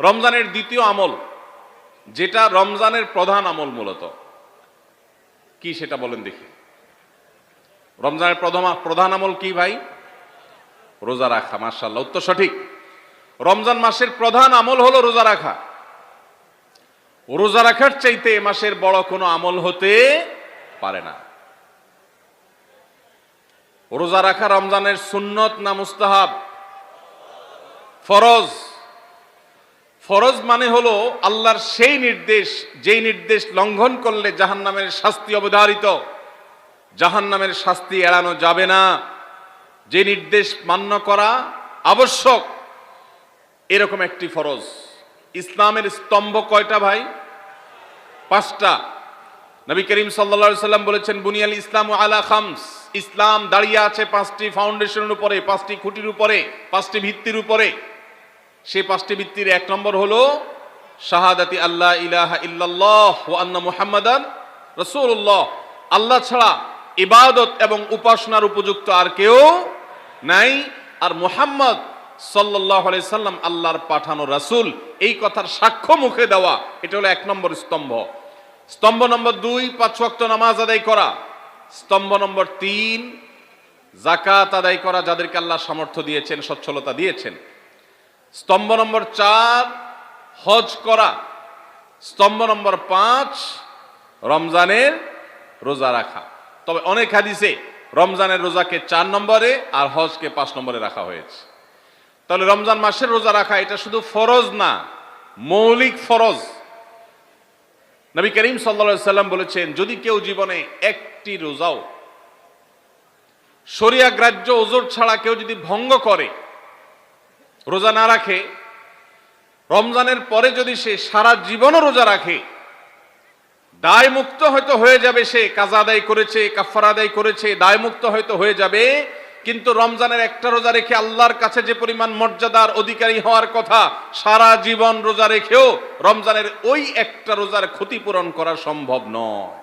রমজানের দ্বিতীয় আমল, যেটা রমজানের প্রধান আমল মূলত কি সেটা বলেন দেখি। রমজানের প্রধান আমল কি ভাই? রোজা রাখা। মাশাআল্লাহ, উত্তর সঠিক। রমজান মাসের প্রধান আমল হলো রোজা রাখা। রোজা রাখার চাইতে এ মাসের বড় কোনো আমল হতে পারে না। রোজা রাখা রমজানের সুন্নত না মুস্তাহাব? ফরজ। ফরজ মানে হলো আল্লাহর সেই নির্দেশ, যেই নির্দেশ লঙ্ঘন করলে জাহান্নামের শাস্তি অবধারিত, জাহান্নামের শাস্তি এড়ানো যাবে না, যে নির্দেশ মান্য করা আবশ্যক, এরকম একটি ফরজ। ইসলামের স্তম্ভ কয়টা ভাই? 5টা। নবী করিম সাল্লাল্লাহু আলাইহি সাল্লাম বলেছেন, বুনিয়াল ইসলামু আলা খামস। ইসলাম দাঁড়িয়ে আছে 5টি ফাউন্ডেশনের উপরে, 5টি খুঁটির উপরে, 5টি ভিত্তির উপরে। সেই 5টি ভিত্তির 1 নম্বর হলো শাহাদাতি আল্লাহ ইলাহা ইল্লাল্লাহ ওয়া আন্না মুহাম্মাদান রাসূলুল্লাহ। আল্লাহ ছাড়া ইবাদত এবং উপাসনার উপযুক্ত আর কেউ নাই, আর মুহাম্মদ সাল্লাল্লাহু আলাইহি সাল্লাম আল্লাহর পাঠানো রাসূল, এই কথার সাক্ষ্য মুখে দেওয়া, এটা হলো 1 নম্বর স্তম্ভ। স্তম্ভ নম্বর 2 5 ওয়াক্ত নামাজ আদায় করা। স্তম্ভ নম্বর 3 যাকাত আদায় করা, যাদেরকে আল্লাহ সামর্থ্য দিয়েছেন, সচ্ছলতা দিয়েছেন। স্তম্ভ নম্বর 4 হজ করা। স্তম্ভ নম্বর 5 রমজানের রোজা রাখা। তবে অনেক হাদিসে রমজানের রোজাকে 4 নম্বরে আর হজকে 5 নম্বরে রাখা হয়েছে। তাহলে রমজান মাসের রোজা রাখা এটা শুধু ফরজ না, মৌলিক ফরজ। নবী করিম সাল্লাল্লাহু আলাইহি সাল্লাম বলেছেন, যদি কেউ জীবনে একটি রোজাও শরিয়া গ্রাহ্য ওযর ছাড়া কেউ যদি ভঙ্গ করে, রোজা না রাখে, রমজানের পরে যদি সে সারা জীবনও রোজা রাখে, দায় মুক্ত হয়তো হয়ে যাবে, সে কাজা আদায় করেছে, কাফারা আদায় করেছে, দায় মুক্ত হয়তো হয়ে যাবে, কিন্তু রমজানের একটা রোজা রেখে আল্লাহর কাছে যে পরিমাণ মর্যাদার অধিকারী হওয়ার কথা, সারা জীবন রোজা রেখেও রমজানের ওই একটা রোজার ক্ষতিপূরণ করা সম্ভব নয়।